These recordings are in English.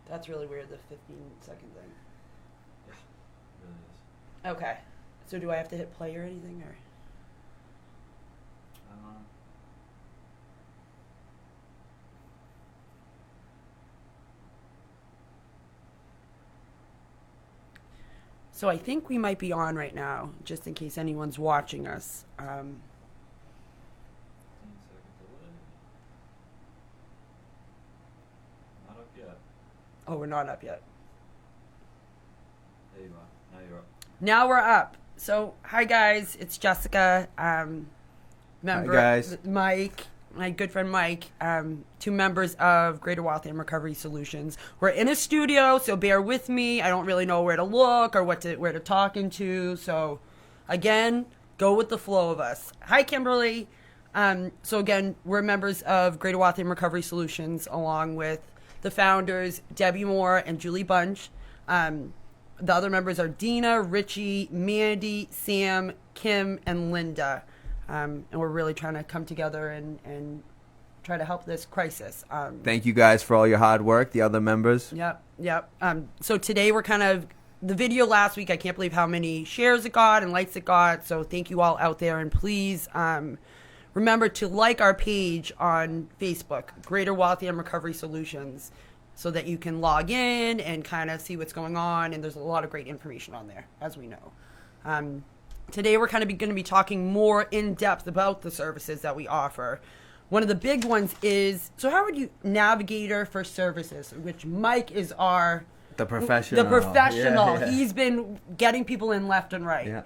That's really weird, the 15-second thing. Yeah, it really is. Okay. So do I have to hit play or anything, or? So I think we might be on right now, just in case anyone's watching us. 15 seconds away. Not up yet. Oh, we're not up yet. There you are. Now you're up. Now we're up. So, hi guys, it's Jessica. Member, Hi guys. Mike, my good friend Mike. 2 members of Greater Waltham Recovery Solutions. We're in a studio, so bear with me. I don't really know where to look or where to talk into. So, again, go with the flow of us. Hi, Kimberly. So again, we're members of Greater Waltham Recovery Solutions, along with the founders Debbie Moore and Julie Bunch. The other members are Dina, Richie, Mandy, Sam, Kim, and Linda. And we're really trying to come together and try to help this crisis. Thank you guys for all your hard work, the other members. Yep. So today we're the video last week, I can't believe how many shares it got and likes it got. So thank you all out there. And please remember to like our page on Facebook, Greater Waltham Recovery Solutions, so that you can log in and kind of see what's going on. And there's a lot of great information on there, as we know. Today we're kind of going to be talking more in depth about the services that we offer. One of the big ones is, so how would you, navigator for services, which Mike is the professional. Yeah. He's been getting people in left and right. Yeah.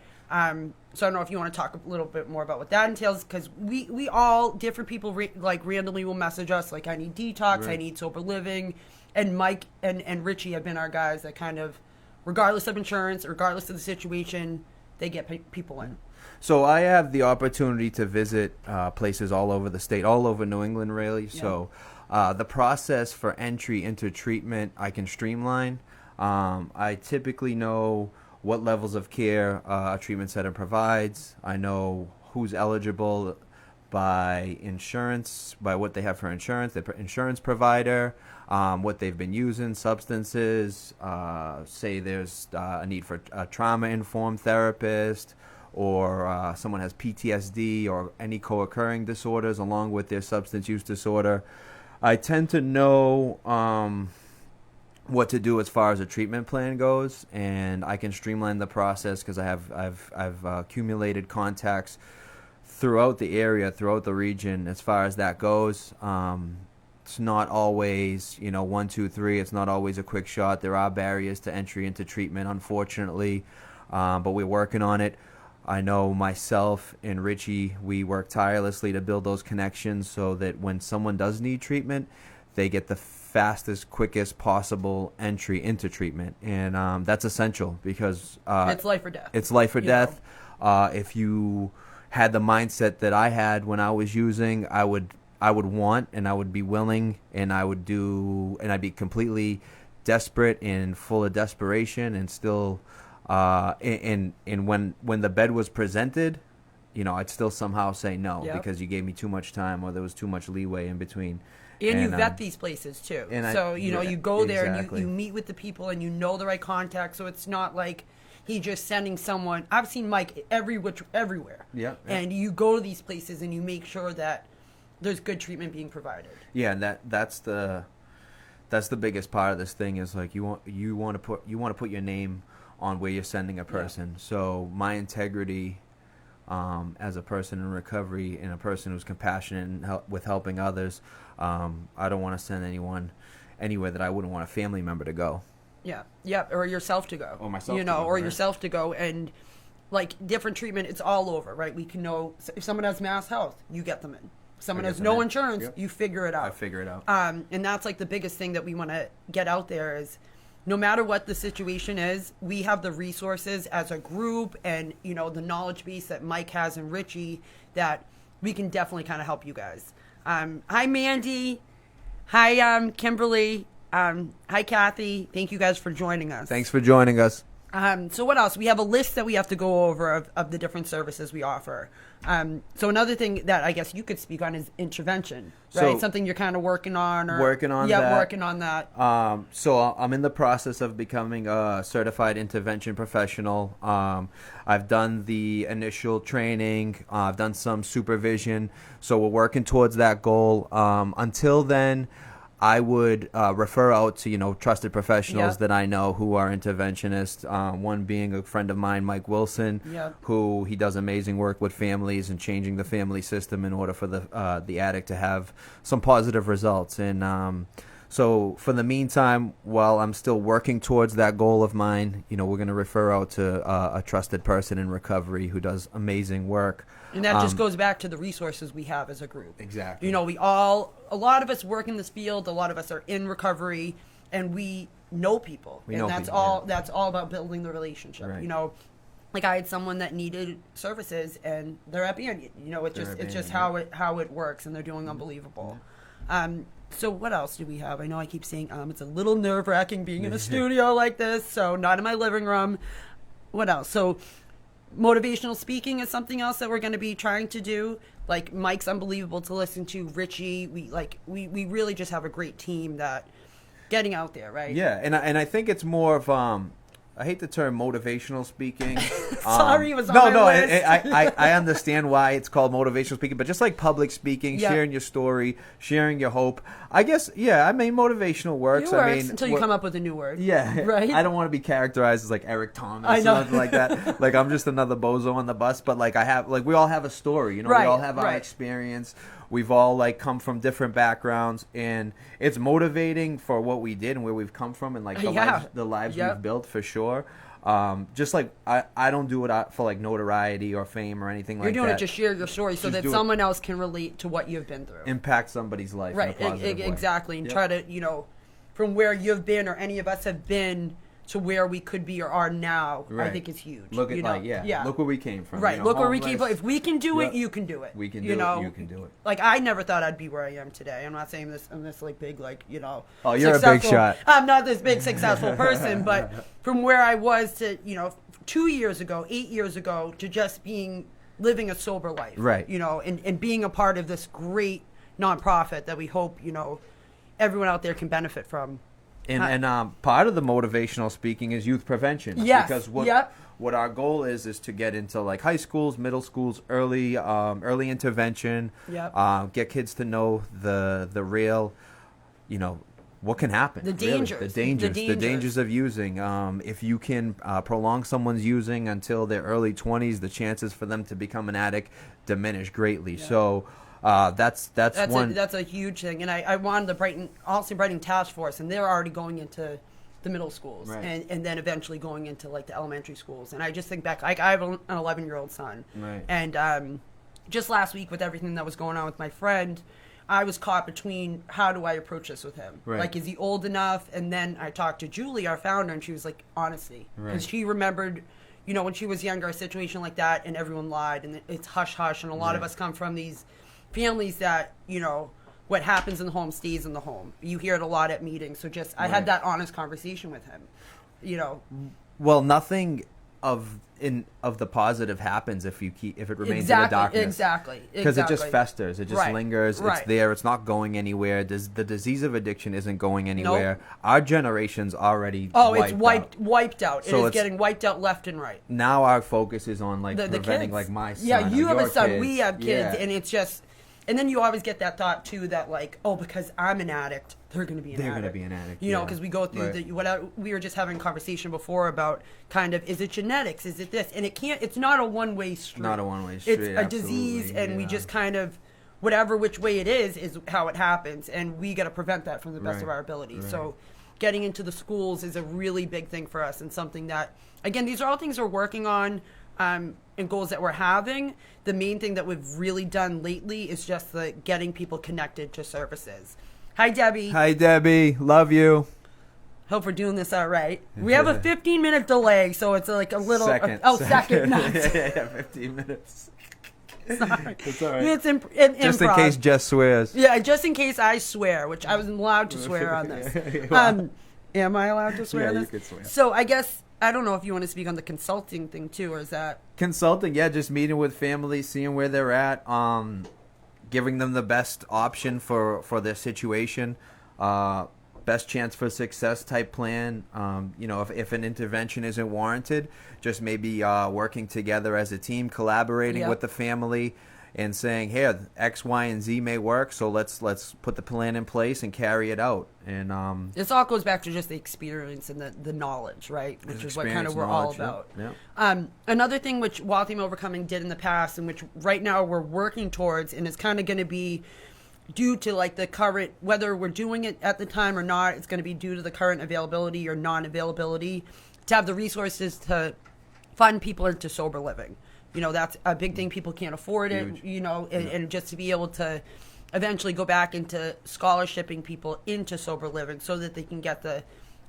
So I don't know if you want to talk a little bit more about what that entails, because we all, different people randomly will message us, like, I need detox, Right. I need sober living. And Mike and Richie have been our guys that kind of, regardless of insurance, regardless of the situation, they get people in. So I have the opportunity to visit places all over the state, all over New England, really. Yeah. So the process for entry into treatment, I can streamline. I typically know what levels of care a treatment center provides. I know who's eligible by insurance, by what they have for insurance, their insurance provider, what they've been using, substances, say there's a need for a trauma-informed therapist, or someone has PTSD or any co-occurring disorders along with their substance use disorder. I tend to know what to do as far as a treatment plan goes, and I can streamline the process because I've accumulated contacts throughout the area, throughout the region as far as that goes. It's not always, 1, 2, 3. It's not always a quick shot. There are barriers to entry into treatment, unfortunately, but we're working on it. I know myself and Richie, we work tirelessly to build those connections so that when someone does need treatment, they get the fastest, quickest possible entry into treatment. And that's essential because it's life or death. It's life or death. If you had the mindset that I had when I was using, I would want, and I would be willing, and I'd be completely desperate and full of desperation, and still, and when the bed was presented, I'd still somehow say no because you gave me too much time or there was too much leeway in between. And you vet these places too. So, you go there exactly. and you meet with the people and you know the right contact. So it's not like he just sending someone. I've seen Mike everywhere. Yeah. And you go to these places and you make sure that there's good treatment being provided. Yeah, and that's the biggest part of this thing is like you want to put your name on where you're sending a person. Yeah. So my integrity as a person in recovery and a person who's compassionate with helping others, I don't want to send anyone anywhere that I wouldn't want a family member to go. Yeah, or yourself to go. Or myself to go. Right? Yourself to go. And like different treatment, it's all over, right? We can know if someone has mass health, you get them in. If someone has no insurance, you figure it out. I figure it out. And that's like the biggest thing that we want to get out there is no matter what the situation is, we have the resources as a group and, the knowledge base that Mike has and Richie that we can definitely kind of help you guys. Hi, Mandy. Hi, Kimberly. Hi, Kathy. Thank you guys for joining us. Thanks for joining us. So what else? We have a list that we have to go over of the different services we offer. So another thing that I guess you could speak on is intervention, right? So, something you're kind of working on. Working on that. So I'm in the process of becoming a certified intervention professional. I've done the initial training. I've done some supervision. So we're working towards that goal. Until then, I would refer out to, trusted professionals that I know who are interventionists. One being a friend of mine, Mike Wilson, who he does amazing work with families and changing the family system in order for the addict to have some positive results. And so for the meantime, while I'm still working towards that goal of mine, we're going to refer out to a trusted person in recovery who does amazing work. And that just goes back to the resources we have as a group. Exactly. A lot of us work in this field. A lot of us are in recovery, and we know people. That's all about building the relationship. Right. Like I had someone that needed services, and they're happy. It's just how it works, and they're doing unbelievable. So what else do we have? I know I keep saying it's a little nerve-wracking being in a studio like this, so not in my living room. What else? So motivational speaking is something else that we're going to be trying to do. Like Mike's unbelievable to listen to. Richie, we really just have a great team that getting out there, right? Yeah, and I think it's more of I hate the term motivational speaking. Sorry, it was on my list. I understand why it's called motivational speaking, but just like public speaking, sharing your story, sharing your hope. I guess, motivational works. It works until you come up with a new word. Yeah, right. I don't want to be characterized as like Eric Thomas I know. or something like that. Like I'm just another bozo on the bus, but we all have a story. We all have our experience. We've all come from different backgrounds, and it's motivating for what we did and where we've come from, and the lives we've built for sure. Just like I don't do it for notoriety or fame or anything like that. You're doing it to share your story so that someone else can relate to what you've been through. Impact somebody's life in a positive way. Exactly. And try to, from where you've been or any of us have been to where we could be or are now, I think is huge. Look at look where we came from. Right. Look where we came from. If we can do it, you can do it. We can do it. You can do it. Like I never thought I'd be where I am today. I'm not saying this. I'm this big Oh, you're a big shot. I'm not this big successful person, but from where I was to 2 years ago, 8 years ago, to just living a sober life. Right. And being a part of this great nonprofit that we hope everyone out there can benefit from. And part of the motivational speaking is youth prevention. Yes. Because what our goal is to get into high schools, middle schools, early intervention. Yep. Get kids to know the real, what can happen. The dangers. Really. The dangers of using. If you can prolong someone's using until their early 20s, the chances for them to become an addict diminish greatly. Yeah. So. That's one. That's a huge thing, and I wanted the Brighton Task Force, and they're already going into the middle schools, right. and then eventually going into the elementary schools. And I just think back, I have an 11-year-old son, right. And just last week with everything that was going on with my friend, I was caught between how do I approach this with him? Right. Is he old enough? And then I talked to Julie, our founder, and she was like, honesty, because she remembered. When she was younger, a situation like that, and everyone lied, and it's hush hush, and a lot of us come from these families that what happens in the home stays in the home. You hear it a lot at meetings. So I had that honest conversation with him. Well, nothing of the positive happens if it remains in the darkness. Exactly. Because it just festers. It just lingers. Right. It's there. It's not going anywhere. The disease of addiction isn't going anywhere. Nope. Our generation's already wiped out. So it is getting wiped out left and right. Now our focus is on the preventing kids. My son. Yeah, you have a son. Kids. We have kids, yeah. and it's just. And then you always get that thought too that because I'm an addict, they're going to be an addict. They're going to be an addict. Because we go through we were just having a conversation before about kind of, is it genetics? Is it this? And it's not a one-way street. Not a one-way street. It's a disease, and we just kind of, whatever which way it is how it happens, and we got to prevent that from the best of our ability. Right. So getting into the schools is a really big thing for us, and something that, again, these are all things we're working on. And goals that we're having. The main thing that we've really done lately is just getting people connected to services. Hi, Debbie. Hi, Debbie. Love you. Hope we're doing this all right. We have a 15-minute delay, so it's a little... Second. Second. Yeah, 15 minutes. Sorry. It's all right. It's just in case Jess swears. Yeah, just in case I swear, which I wasn't allowed to swear on this. Am I allowed to swear on this? You could swear. So I guess... I don't know if you want to speak on the consulting thing too, or is that Consulting, yeah, just meeting with families, seeing where they're at, giving them the best option for their situation, best chance for success type plan. If an intervention isn't warranted, just maybe working together as a team, collaborating with the family, and saying, "Hey, X, Y, and Z may work, so let's put the plan in place and carry it out." And this all goes back to just the experience and the knowledge, right? Which is what kind of we're all about. Yeah. Another thing which Waltham Overcoming did in the past, and which right now we're working towards, and it's kind of going to be due to like the current, whether we're doing it at the time or not, it's going to be due to the current availability or non-availability, to have the resources to fund people into sober living. That's a big thing. People can't afford it, Huge. And just to be able to eventually go back into scholarshiping people into sober living so that they can get the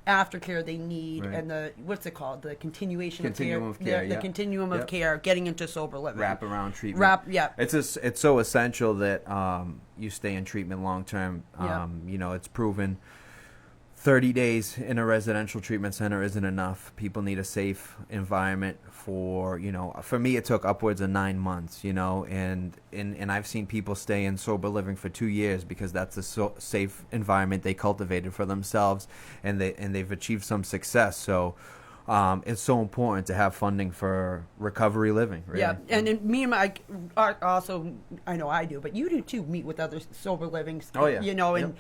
aftercare they need, and the, what's it called? The continuation Continuum of care. The continuum of care, getting into sober living. Wraparound treatment. It's so essential that you stay in treatment long term. It's proven 30 days in a residential treatment center isn't enough. People need a safe environment for me it took upwards of 9 months, and I've seen people stay in sober living for 2 years because that's a safe environment they cultivated for themselves, and they've achieved some success. So it's so important to have funding for recovery living. Really. Yeah, and me and Mike are also, I know I do, but you do too, meet with other sober livings. Oh yeah. And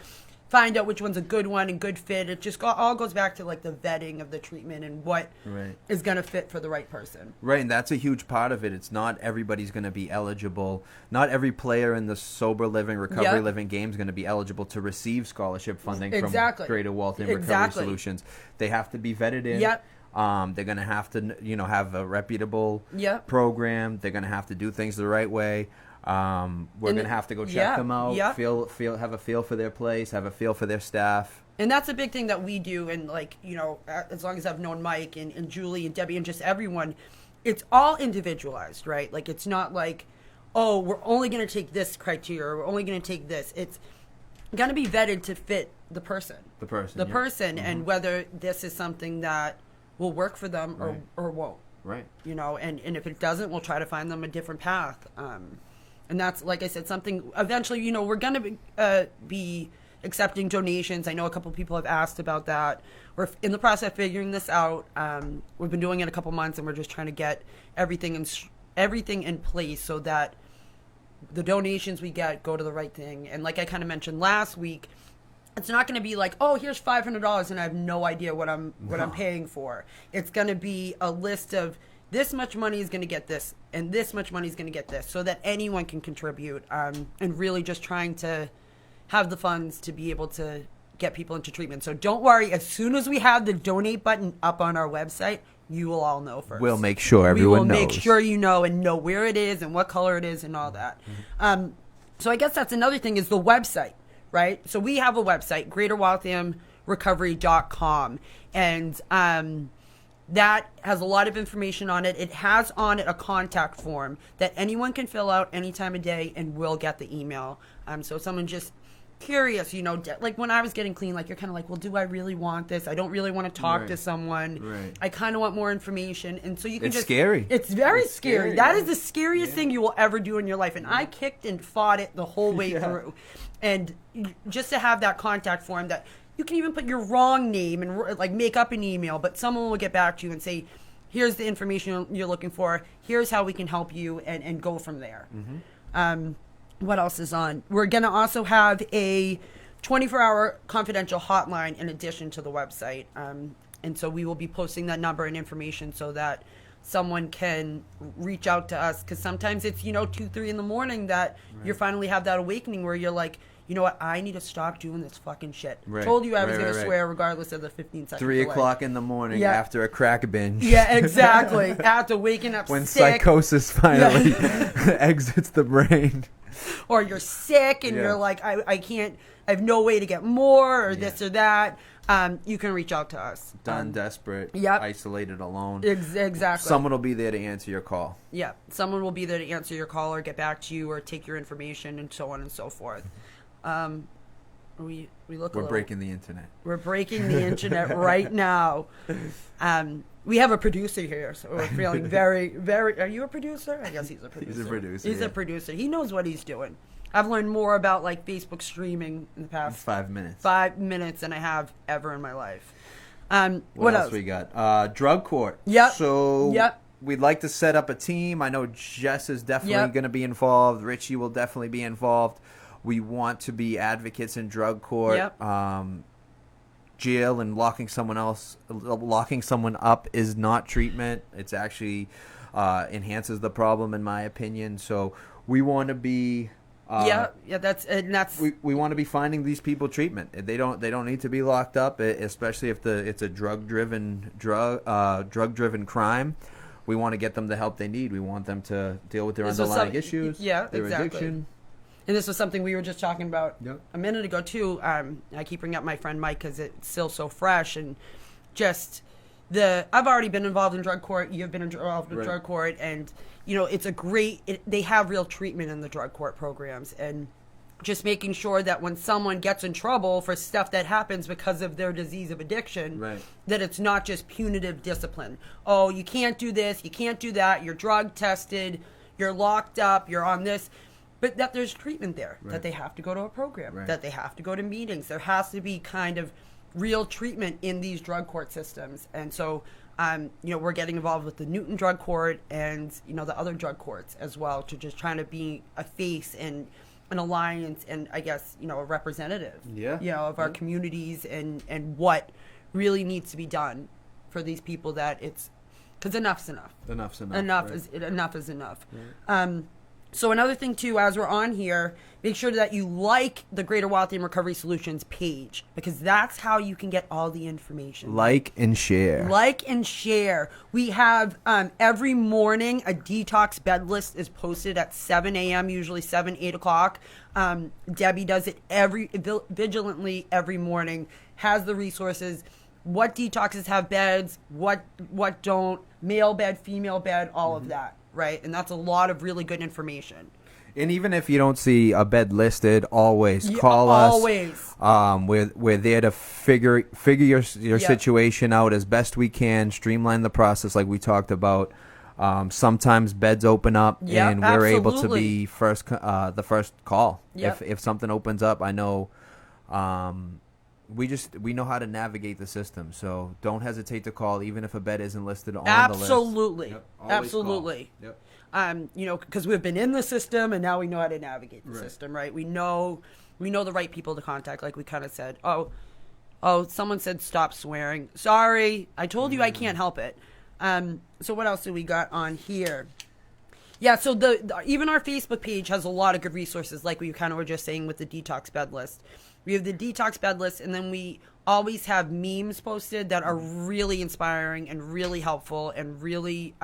find out which one's a good one and good fit. It just all goes back to like the vetting of the treatment and what is going to fit for the right person. Right, and that's a huge part of it. It's not everybody's going to be eligible. Not every player in the sober living, recovery living game is going to be eligible to receive scholarship funding from Greater Waltham Recovery Solutions. They have to be vetted in. Yep. They're going to have to, have a reputable program. They're going to have to do things the right way. We're going to have to go check them out, have a feel for their place, have a feel for their staff. And that's a big thing that we do. And as long as I've known Mike and Julie and Debbie and just everyone, it's all individualized, right? Like, it's not like, oh, we're only going to take this criteria, or we're only going to take this. It's going to be vetted to fit the person. And whether this is something that will work for them or won't. Right. And if it doesn't, we'll try to find them a different path. And that's, like I said, something eventually, we're going to be accepting donations. I know a couple people have asked about that. We're in the process of figuring this out. We've been doing it a couple months, and we're just trying to get everything in place so that the donations we get go to the right thing. And like I kind of mentioned last week, it's not going to be like, oh, here's $500 and I have no idea what I'm paying for. It's going to be a list of this much money is going to get this, and this much money is going to get this, so that anyone can contribute, and really just trying to have the funds to be able to get people into treatment. So don't worry. As soon as we have the donate button up on our website, you will all know first. We'll make sure everyone knows. We will make sure you know, and know where it is and what color it is and all that. So I guess that's another thing is the website, right? So we have a website, greaterwalthamrecovery.com, and that has a lot of information on it. It has on it a contact form that anyone can fill out any time of day, and we'll get the email. So if someone just curious, like when I was getting clean, like you're kind of like, well, do I really want this? I don't really want to talk to someone. Right. I kind of want more information. And so you can It's scary. It's very scary. That is the scariest thing you will ever do in your life. And I kicked and fought it the whole way through. And just to have that contact form that you can even put your wrong name and like make up an email, but someone will get back to you and say, here's the information you're looking for. Here's how we can help you, and go from there. What else is on? We're going to also have a 24-hour confidential hotline in addition to the website. And so we will be posting that number and information so that someone can reach out to us. Because sometimes it's, 2, 3 in the morning that you finally have that awakening where you're like, you know what? I need to stop doing this fucking shit. Right. Told you I was going to swear regardless of the 15 seconds. 3 o'clock in the morning after a crack binge. Yeah, exactly. After waking up when sick. Psychosis finally exits the brain. Or you're sick and you're like, I can't, I have no way to get more or this or that. You can reach out to us. Done desperate. Isolated, alone. Exactly. Someone will be there to answer your call. Yeah. Someone will be there to answer your call or get back to you or take your information and so on and so forth. We look. We're breaking the internet. We're breaking the internet right now. We have a producer here, so we're feeling very, very. Are you a producer? I guess he's a producer. He's a producer. He's a producer. He knows what he's doing. I've learned more about like Facebook streaming in the past 5 minutes. 5 minutes than I have ever in my life. What else we got? Drug court. Yep. So Yep. we'd like to set up a team. I know Jess is definitely going to be involved. Richie will definitely be involved. We want to be advocates in drug court. Yep. Jail and locking someone up is not treatment. It's actually enhances the problem, in my opinion. So we want to be. That's we want to be finding these people treatment. They don't need to be locked up, especially if it's a drug driven crime. We want to get them the help they need. We want them to deal with their underlying issues. Yeah, their exactly. addiction. And this was something we were just talking about Yep. a minute ago too. I keep bringing up my friend Mike because it's still so fresh, and just I've already been involved in drug court. You've been involved in drug court, and it's a great. They have real treatment in the drug court programs, and just making sure that when someone gets in trouble for stuff that happens because of their disease of addiction, that it's not just punitive discipline. Oh, you can't do this, you can't do that. You're drug tested, you're locked up, you're on this. But that there's treatment there, that they have to go to a program, that they have to go to meetings. There has to be kind of real treatment in these drug court systems. And so, we're getting involved with the Newton drug court and, the other drug courts as well, to just trying to be a face and an alliance and, I guess, a representative, of our communities and what really needs to be done for these people because enough's enough. Enough is enough. So another thing, too, as we're on here, make sure that you like the Greater Waltham Recovery Solutions page, because that's how you can get all the information. Like and share. We have every morning a detox bed list is posted at 7 a.m., usually 8 o'clock. Debbie does it vigilantly every morning, has the resources, what detoxes have beds, what don't, male bed, female bed, all of that. Right, and that's a lot of really good information. And even if you don't see a bed listed, always call us. Always. We're there to figure your situation out as best we can, streamline the process like we talked about. Sometimes beds open up, and we're able to be the first call. If something opens up, I know. We know how to navigate the system, so don't hesitate to call, even if a bed isn't listed on the list. Absolutely. Yep. Because we've been in the system, and now we know how to navigate the system, right? We know the right people to contact, like we kind of said. Oh, someone said stop swearing. Sorry, I told you I can't help it. So what else do we got on here? Yeah, so even our Facebook page has a lot of good resources, like we kind of were just saying with the detox bed list. We have the detox bed list, and then we always have memes posted that are really inspiring and really helpful and really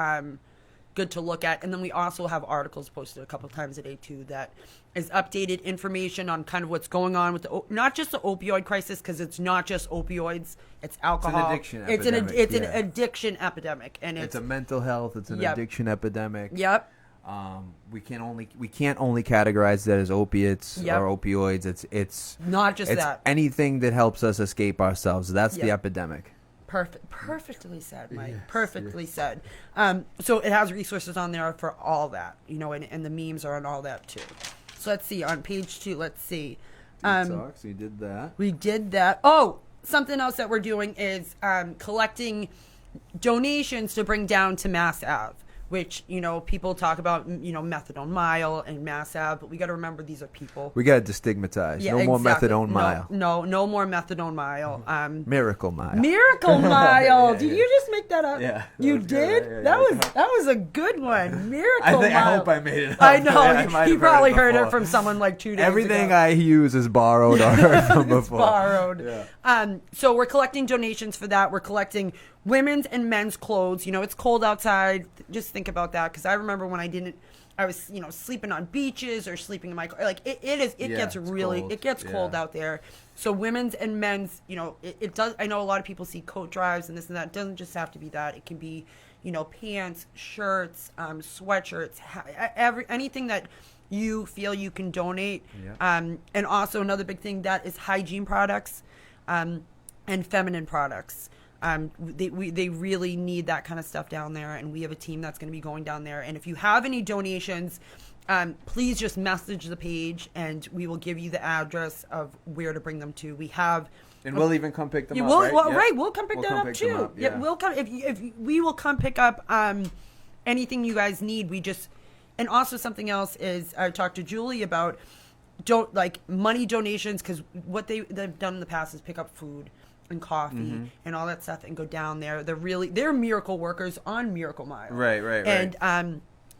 good to look at. And then we also have articles posted a couple times a day, too, that is updated information on kind of what's going on with not just the opioid crisis, because it's not just opioids, it's alcohol. It's an addiction epidemic. It's an addiction epidemic. And it's a mental health, it's an addiction epidemic. Yep. We can't only categorize that as opiates or opioids. It's not just that. Anything that helps us escape ourselves. That's the epidemic. Perfectly said, Mike. Perfectly said. So it has resources on there for all that, and the memes are on all that too. So let's see on page 2. Let's see. Detox. We did that. Oh, something else that we're doing is collecting donations to bring down to Mass Ave, which, people talk about, methadone mile and Mass Ave, but we got to remember these are people. We got to destigmatize. No more methadone mile. No more methadone mile. Miracle mile. Miracle mile. Did you just make that up? Yeah. You did? Yeah, that was a good one. Miracle mile. I hope I made it up. I know. You probably heard it from someone like 2 days Everything ago. I use is borrowed or heard from before. It's borrowed. Yeah. So we're collecting donations for that. We're collecting women's and men's clothes. It's cold outside. Just think about that, because I remember when I was sleeping on beaches or sleeping in my car. Like it gets cold out there. So women's and men's, it does. I know a lot of people see coat drives and this and that. It doesn't just have to be that. It can be, pants, shirts, sweatshirts, anything that you feel you can donate. Yeah. And also another big thing that is hygiene products and feminine products. They really need that kind of stuff down there, and we have a team that's going to be going down there. And if you have any donations, please just message the page, and we will give you the address of where to bring them to. We have, And we'll even come pick them you up. will, Right? well, Yep. right? We'll come pick We'll that come up pick them too. up, Yeah, yeah. we'll come if we will come pick up anything you guys need. And also something else is I talked to Julie about money donations, because what they've done in the past is pick up food and coffee and all that stuff and go down there. They're miracle workers on Miracle Mile. Right.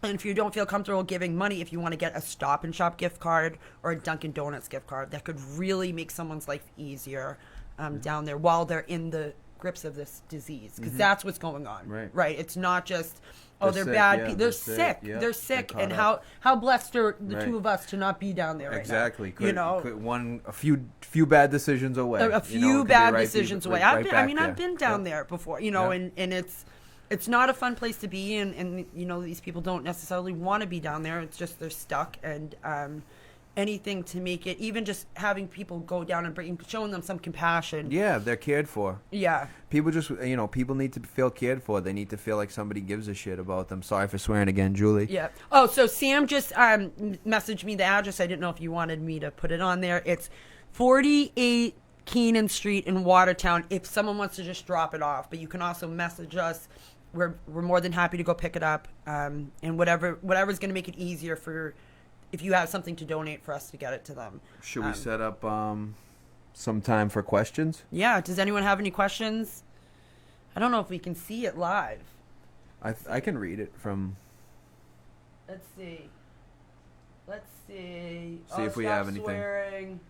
And if you don't feel comfortable giving money, if you want to get a Stop and Shop gift card or a Dunkin' Donuts gift card, that could really make someone's life easier down there while they're in the grips of this disease, because that's what's going on. Right. It's not just they're sick, bad. yeah, They're sick. yeah, They're sick. caught And up. how blessed are the Right. two of us to not be down there right Exactly. now. A few bad decisions away. A few bad decisions away. I've I've been down there before, and it's not a fun place to be, and these people don't necessarily want to be down there. It's just they're stuck, and anything to make it, even just having people go down and showing them some compassion. Yeah, they're cared for. Yeah. People just, people need to feel cared for. They need to feel like somebody gives a shit about them. Sorry for swearing again, Julie. Yeah. Oh, so Sam just messaged me the address. I didn't know if you wanted me to put it on there. It's 48 Keenan Street in Watertown, if someone wants to just drop it off. But you can also message us. We're more than happy to go pick it up, and whatever's going to make it easier for, if you have something to donate, for us to get it to them. Should we set up some time for questions? Yeah. Does anyone have any questions? I don't know if we can see it live. I can read it from. Let's see. See if we have anything. Swearing.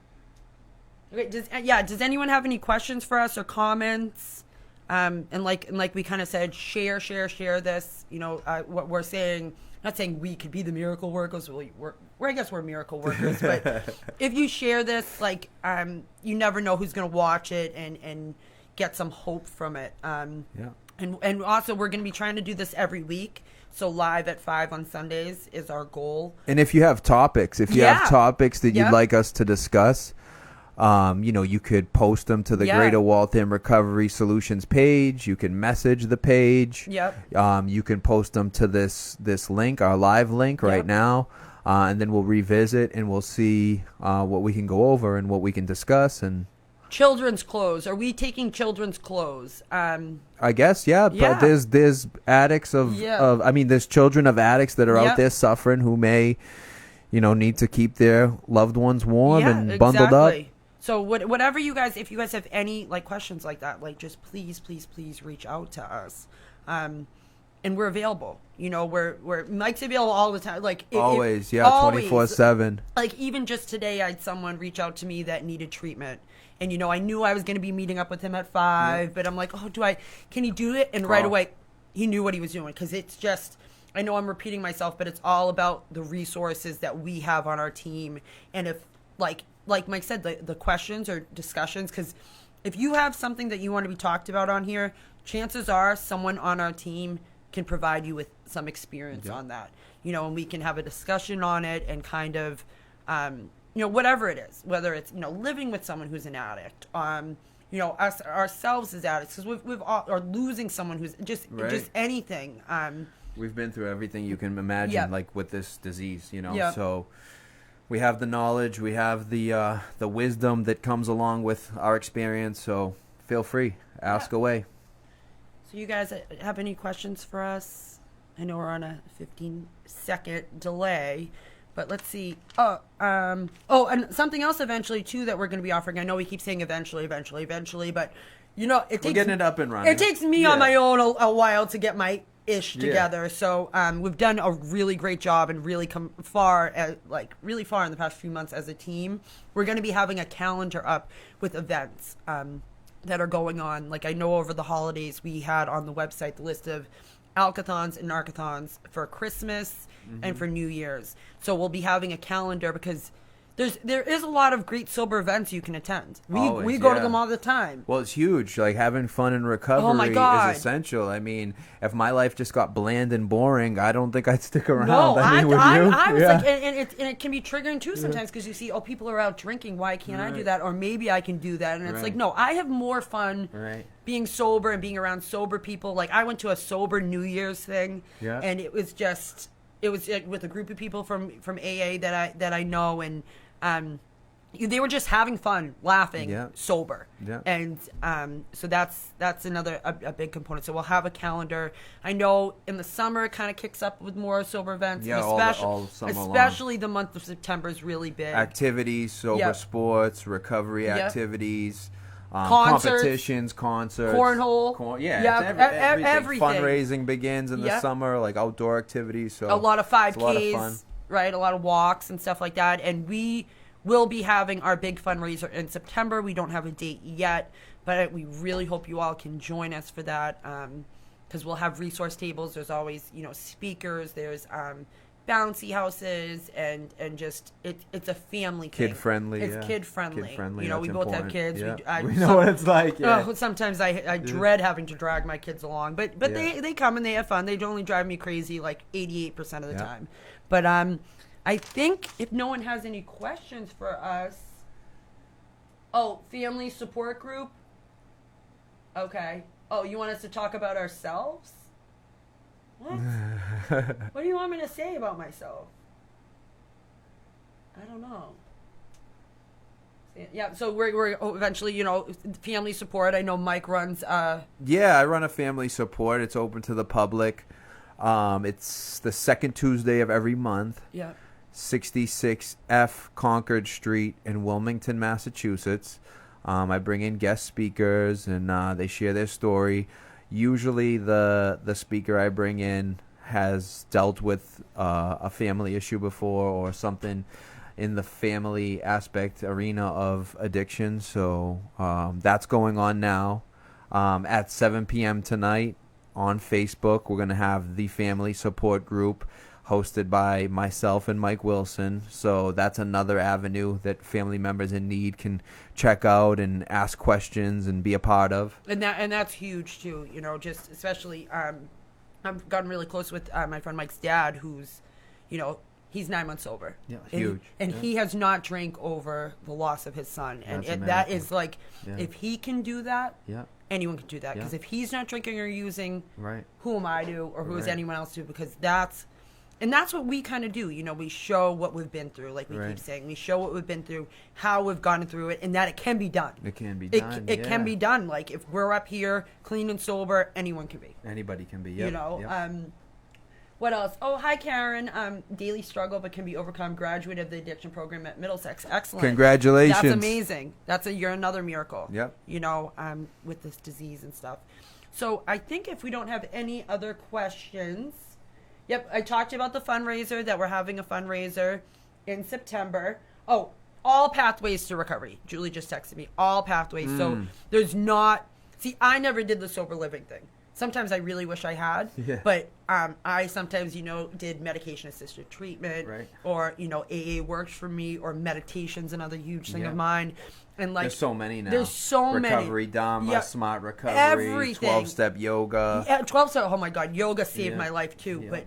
Okay. Does anyone have any questions for us or comments? And like we kind of said, share this. What we're saying. Not saying we could be the miracle workers. I guess we're miracle workers. But if you share this, you never know who's going to watch it and get some hope from it. Yeah. And also, we're going to be trying to do this every week. So live at 5 on Sundays is our goal. And if you have topics, that you'd like us to discuss, you could post them to the Greater Waltham Recovery Solutions page. You can message the page. Yep. You can post them to this link, our live link right now, and then we'll revisit and we'll see what we can go over and what we can discuss. And children's clothes. Are we taking children's clothes? I guess, yeah. But there's addicts there's children of addicts that are out there suffering who may, need to keep their loved ones warm and bundled up. So whatever you guys, if you guys have any questions like that, just please reach out to us, and we're available. We're Mike's available all the time. Always, 24/7. Even just today, I had someone reach out to me that needed treatment, and I knew I was going to be meeting up with him at 5, but I'm like, can he do it? And right away, he knew what he was doing, because it's just. I know I'm repeating myself, but it's all about the resources that we have on our team, and if like Mike said, the questions or discussions, because if you have something that you want to be talked about on here, chances are someone on our team can provide you with some experience on that, and we can have a discussion on it and kind of, whatever it is, whether it's, living with someone who's an addict, us ourselves as addicts, because we've all, or losing someone who's just anything. We've been through everything you can imagine, with this disease, so. We have the knowledge, we have the wisdom that comes along with our experience, so feel free, ask away. So you guys have any questions for us? I know we're on a 15-second delay, but let's see. And something else eventually, too, that we're going to be offering. I know we keep saying eventually, but, we're getting it up and running. It takes me on my own a while to get my ish together. So we've done a really great job and really come far, really far in the past few months as a team. We're going to be having a calendar up with events that are going on. I know over the holidays we had on the website the list of alkathons and narcathons for Christmas and for New Year's. So we'll be having a calendar because there is a lot of great sober events you can attend. We Always, go to yeah. them all the time. Well, it's huge. Like, having fun in recovery Oh, my God. is essential. I mean, if my life just got bland and boring, I don't think I'd stick around. No, I mean, would you? I was Yeah. like, and it can be triggering too sometimes because you see, oh, people are out drinking. Why can't I do Right. that? Or maybe I can do that. And it's Right. like, no, I have more fun Right. being sober and being around sober people. Like, I went to a sober New Year's thing, Yeah. and it was like, with a group of people from AA that I know, and they were just having fun, laughing, Yeah. sober. Yeah. And so that's another a big component. So we'll have a calendar. I know in the summer it kind of kicks up with more sober events. Yeah, all summer long. especially the month of September is really big. Activities, sober Yep. sports, recovery Yep. activities, Concerts. competitions, concerts, Cornhole. yeah, Yep. it's Everything. everything. Fundraising begins in the Yep. summer, like outdoor activities. So A lot of it's a lot of 5Ks, fun. right? A lot of walks and stuff like that. And we will be having our big fundraiser in September. We don't have a date yet, but we really hope you all can join us for that, because we'll have resource tables. There's always, speakers. There's bouncy houses, and just it's a family thing. Kid friendly. It's yeah. kid friendly. Kid friendly. We that's both have important. kids. Yeah. We know what it's like. Yeah. Oh, sometimes I dread having to drag my kids along, but Yeah. they come and they have fun. They only drive me crazy like 88% of the Yeah. time. But I think if no one has any questions for us, family support group. Okay. Oh, you want us to talk about ourselves? What? What do you want me to say about myself? I don't know. Yeah, so we're eventually, family support. I know Mike runs. Yeah, I run a family support. It's open to the public. It's the second Tuesday of every month. Yeah. 66F Concord Street in Wilmington, Massachusetts. I bring in guest speakers, and they share their story. Usually the speaker I bring in has dealt with a family issue before, or something in the family aspect arena of addiction. So that's going on now. At 7 p.m. tonight on Facebook, we're going to have the family support group hosted by myself and Mike Wilson. So that's another avenue that family members in need can check out and ask questions and be a part of. And that's huge too, just especially I've gotten really close with my friend Mike's dad, who's, he's 9 months sober. Yeah, and, huge. And Yeah. he has not drank over the loss of his son. And That's a that miracle. is like, Yeah. if he can do that, Yeah. anyone can do that. Because Yeah. if he's not drinking or using, Right. who am I to, or who is Right. anyone else to? Because that's what we kind of do. We show what we've been through, like we Right. keep saying. We show what we've been through, how we've gone through it, and that it can be done. It can be It, done. it can yeah. be done. Like, if we're up here clean and sober, anyone can be. Anybody can be. Yep. Yep. What else? Oh, hi, Karen. Daily struggle, but can be overcome. Graduate of the addiction program at Middlesex. Excellent. Congratulations. That's amazing. You're another miracle. Yep. With this disease and stuff. So I think if we don't have any other questions, yep, I talked about the fundraiser, that we're having a fundraiser in September. Oh, all pathways to recovery. Julie just texted me. All pathways. So there's not. See, I never did the sober living thing. Sometimes I really wish I had, Yeah. but I sometimes, did medication-assisted treatment, Right. or, AA works for me, or meditation's another huge thing Yeah. of mine. And like, There's so many now. There's so many. Recovery Dharma, Yeah. Smart Recovery, Everything. 12-step yoga. Yeah, 12 step. Oh my God, yoga saved Yeah. my life too. Yeah. But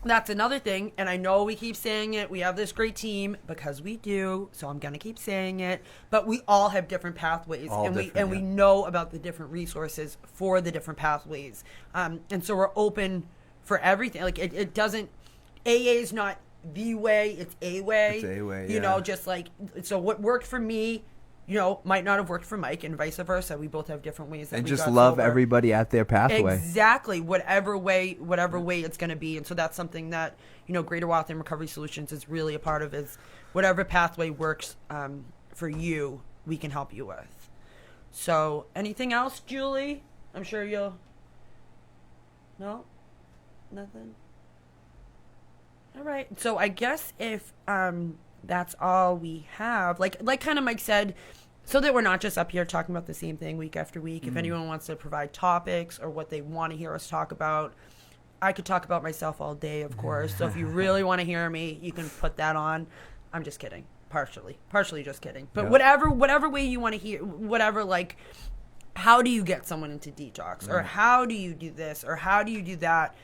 that's another thing, and I know we keep saying it. We have this great team because we do. So I'm gonna keep saying it. But we all have different pathways, All and different, we yeah. know about the different resources for the different pathways. And so we're open for everything. Like it doesn't. AA is not the way; it's a way. It's a way, You yeah. know, just like so. What worked for me, might not have worked for Mike, and vice versa. We both have different ways that And we just got love sober. everybody at their pathway. Exactly, whatever way it's going to be. And so that's something that, Greater Wildland Recovery Solutions is really a part of, is whatever pathway works for you, we can help you with. So anything else, Julie? I'm sure you'll... No? Nothing? All right. So I guess if that's all we have, like kind of Mike said, so that we're not just up here talking about the same thing week after week. If anyone wants to provide topics or what they want to hear us talk about, I could talk about myself all day, of course. So if you really want to hear me, you can put that on. I'm just kidding. partially just kidding. But Yeah. whatever way you want to hear, whatever, like, how do you get someone into detox, or how do you do this, or how do you do that?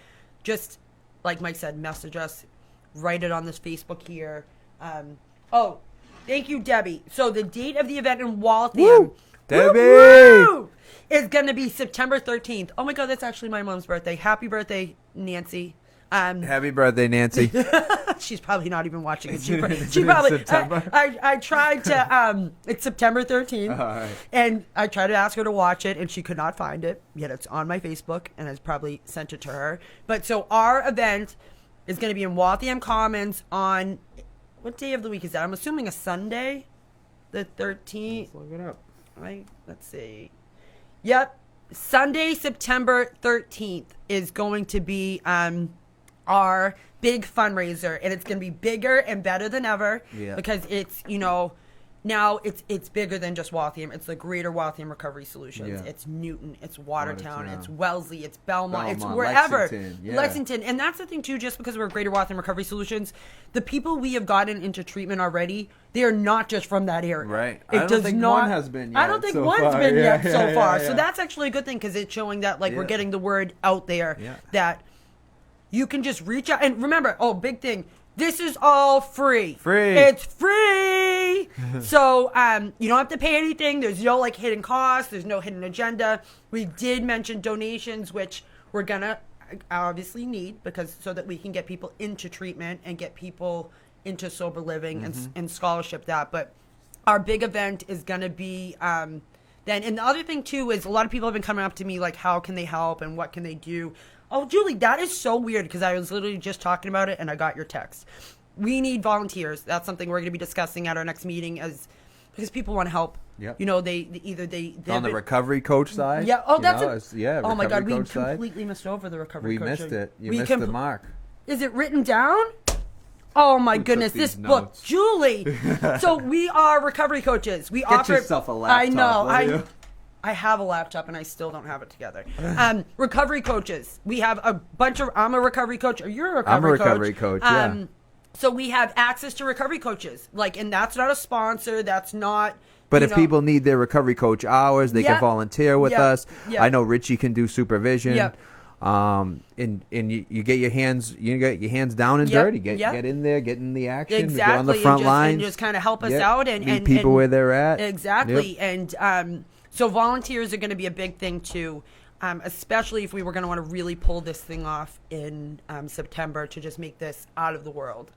Just like Mike said, message us, write it on this Facebook here. Oh, thank you, Debbie. So the date of the event in Waltham, Woo! Debbie! woo, is going to be September 13th. Oh my God, that's actually my mom's birthday. Happy birthday, Nancy. Happy birthday, Nancy. She's probably not even watching it. She probably. I tried to. It's September 13th, right. and I tried to ask her to watch it, and she could not find it. Yet it's on my Facebook, and I probably sent it to her. But so our event is going to be in Waltham Commons on what day of the week is that? I'm assuming a Sunday, the 13th. Let's look it up. Let's see. Yep, Sunday, September 13th is going to be our big fundraiser, and it's going to be bigger and better than ever because it's, now it's bigger than just Waltham. It's the Greater Waltham Recovery Solutions. Yeah. It's Newton, it's Watertown, Watertown. it's Wellesley, it's Belmont, it's wherever. Lexington. And that's the thing too, just because we're Greater Waltham Recovery Solutions, the people we have gotten into treatment already, they are not just from that area. Right. It I don't does think not, one has been yet I don't think so one's far. been Yeah, yet so far. yeah. So that's actually a good thing because it's showing that we're getting the word out there that you can just reach out. And remember, big thing, this is all free. It's free. So you don't have to pay anything. There's no hidden cost. There's no hidden agenda. We did mention donations, which we're gonna obviously need so that we can get people into treatment and get people into sober living and scholarship that. But our big event is gonna be then. And the other thing too is a lot of people have been coming up to me like, how can they help and what can they do? Oh, Julie, that is so weird because I was literally just talking about it and I got your text. We need volunteers. That's something we're going to be discussing at our next meeting because people want to help. Yep. They on the recovery coach side. Yeah. Oh, that's oh my God, we completely missed over the recovery coach. We missed it. You missed the mark. Is it written down? Oh my goodness, this book, Julie. So we are recovery coaches. We offer. Get yourself a laptop. I know. I have a laptop and I still don't have it together. Recovery coaches. We have a bunch of. I'm a recovery coach. Or you're a recovery coach. I'm a recovery coach. Yeah. So we have access to recovery coaches. And that's not a sponsor. That's not. But if people need their recovery coach hours, they can volunteer with us. Yep. I know Richie can do supervision. Yep. And you get your hands down and dirty. Get in there, get in the action. Exactly. Get on the front lines. And just kind of help us out and meet people where they're at. Exactly. Yep. And so volunteers are going to be a big thing too, especially if we were going to want to really pull this thing off in September to just make this out of the world.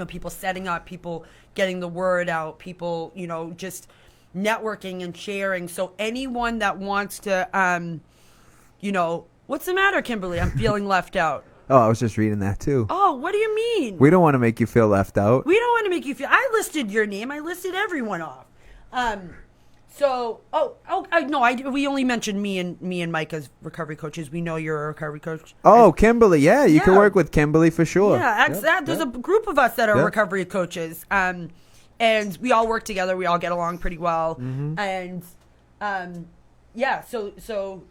People setting up, people getting the word out, people, just networking and sharing. So anyone that wants to, what's the matter, Kimberly? I'm feeling left out. Oh, I was just reading that too. Oh, what do you mean? We don't want to make you feel left out. We don't want to make you feel. I listed your name. I listed everyone off. We only mentioned me and Mike as recovery coaches. We know you're a recovery coach. Oh, Kimberly, you can work with Kimberly for sure. Yeah, there's a group of us that are recovery coaches, and we all work together. We all get along pretty well, and so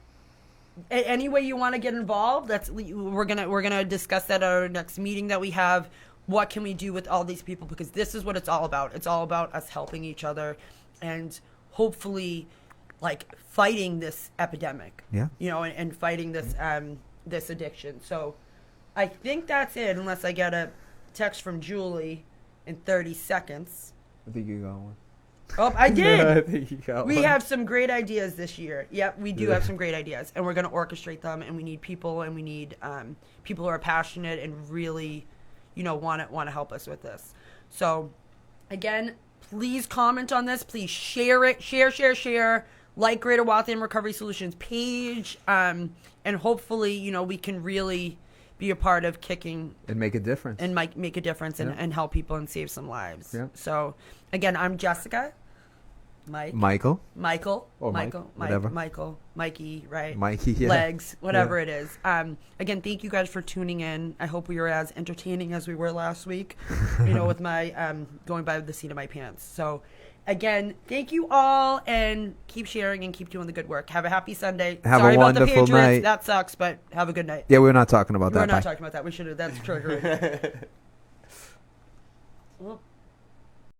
any way you want to get involved, we're gonna discuss that at our next meeting that we have. What can we do with all these people? Because this is what it's all about. It's all about us helping each other, and hopefully, fighting this epidemic. Yeah. And fighting this this addiction. So, I think that's it. Unless I get a text from Julie in 30 seconds. I think you got one. Oh, I did. I think you got we one. have some great ideas this year. Yep, we do have some great ideas, and we're going to orchestrate them. And we need people, and we need people who are passionate and really, want to help us with this. So, again, please comment on this. Please share it. Share. Like Greater Waltham Recovery Solutions page, and hopefully, we can really be a part of kicking and make a difference and make a difference and help people and save some lives. Yeah. So, again, I'm Jessica. Michael, whatever. Mikey, right? Mikey, Legs, whatever it is. Again, thank you guys for tuning in. I hope we were as entertaining as we were last week, with my going by the seat of my pants. So, again, thank you all, and keep sharing and keep doing the good work. Have a happy Sunday. Sorry about the wonderful Patriots. night. That sucks, but have a good night. Yeah, we're not talking about that. We're not talking about that. We should have. That's triggering.